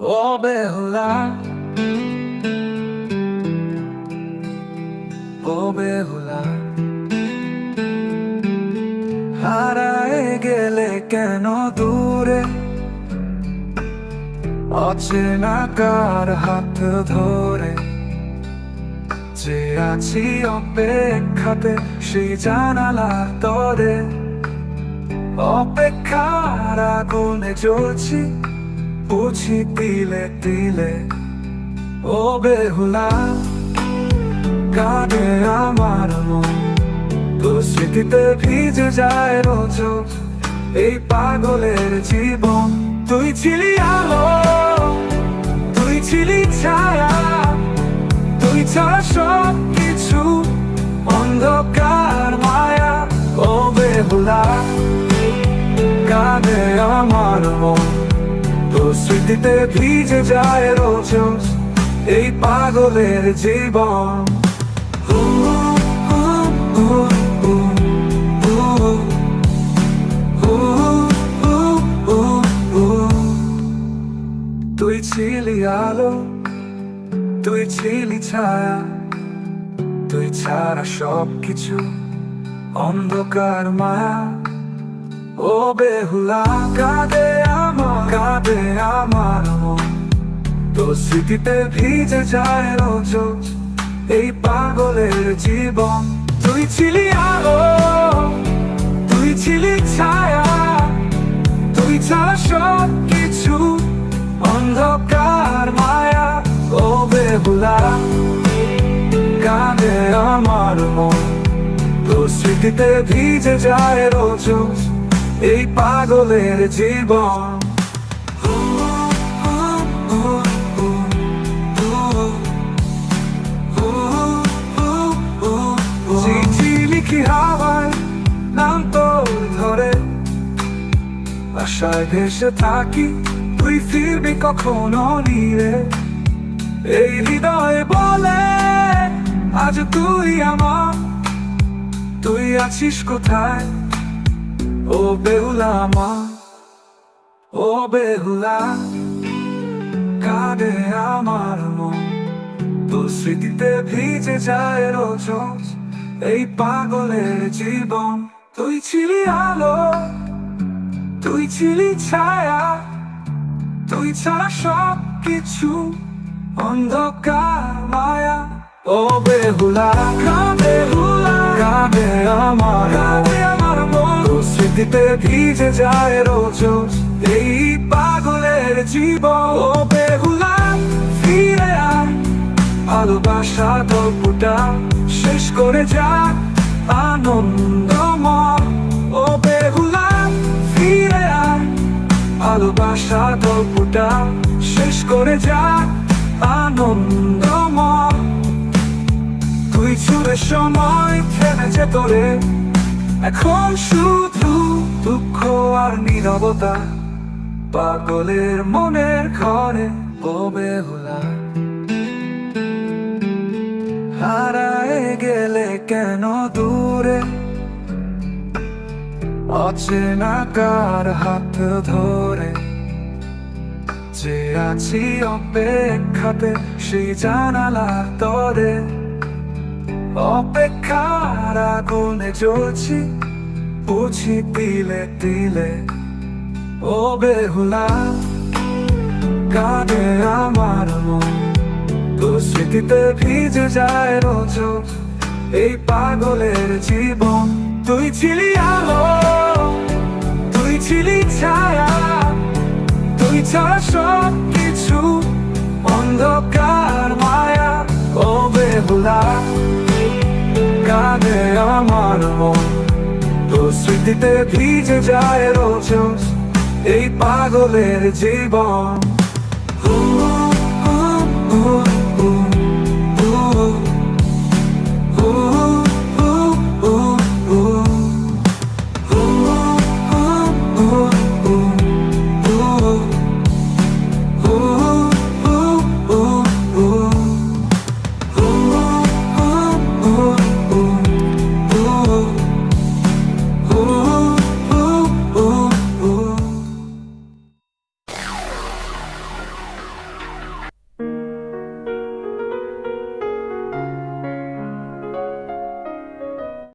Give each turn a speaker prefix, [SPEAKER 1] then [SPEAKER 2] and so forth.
[SPEAKER 1] ও বেহুলা, ও বেহুলা, হারায় গেলে কেন দূরে, অচেনা কার হাত ধরে যে আছি অপেক্ষাতে, সেই জানালা তরে অপেক্ষার আগুনে জ্বলছি, বুঝি তিলে তিলে। ও বেহুলা, কাঁদে আমার মন, তোর স্মৃতিতে ভিজে যায় রোজ এই পাগলের জীবন। তুই ছিলি আলো, তুই ছিলি ছায়া, তুই ছাড়া সব কিছু অন্ধকার মায়া। ও বেহুলা, কাঁদে আমার মন, তোর স্মৃতিতে ভিজে যায় রোজ এই পাগলের জীবন। তুই ছিলি আলো, তুই ছিলি ছায়া, তুই ছাড়া সব কিছু অন্ধকার মায়া। ও বেহুলা, কাঁদে আমার মন, তোর স্মৃতিতে ভিজে যায় রোজ এই পাগলের জীবন। তুই ছিলি আলো, তুই ছিলি ছায়া, তুই ছাড়া সব কিছু অন্ধকার মায়া। ও বেহুলা, কাঁদে আমার মন, তোর স্মৃতিতে ভিজে যায় রোজ এই পাগলের জীবন। চিঠি লিখি হাওয়ায় নাম তোর ধরে, আশায় ভেসে থাকি তুই ফিরবি কখনো নিরে। এই হৃদয় বলে আজ তুই আমার, তুই আছিস কোথায়? ও বেহুলা আমার, ও বেহুলা, কাঁদে আমার মন, তোর স্মৃতিতে ভিজে যায় রোজ এই পাগলের জীবন। তুই ছিলি আলো, তুই ছিলি ছায়া, তুই ছাড়া সব কিছু অন্ধকার মায়া। ও বেহুলা, কাঁদে আমার মন, তোর স্মৃতিতে ভিজে যায় রোজ এই পাগলের জীবন। ও বেহুলা, ফিরে আয়, ভালোবাসা গল্পটা শেষ করে যা আনন্দময়। ও বেহুলা, ফিরে আয়, ভালোবাসা গল্পটা শেষ করে যা আনন্দময়। তুই ছুড়ে সময় থেমে যেত রে, এখন শুধু দুঃখ আর নীরবতা পাগলের মনের ঘরে। ও বেহুলা, হারায় গেলে কেন দূরে, অচেনা কার হাত ধরে যে আছি অপেক্ষাতে, সেই জানালা তরে অপেক্ষার আগুনে জ্বলছি, বুঝি তিলে তিলে। ও বেহুলা, কাঁদে আমার মন, তোর স্মৃতিতে ভিজে যায় রোজ এই পাগলের জীবন। তুই ছিলি আলো, তুই ছিলি ছায়া, তুই ছাড়া সব কিছু অন্ধকার মায়া। ও বেহুলা, কাঁদে আমার মন, তোর স্মৃতিতে ভিজে যায় রোজ এই পাগলের জীবন।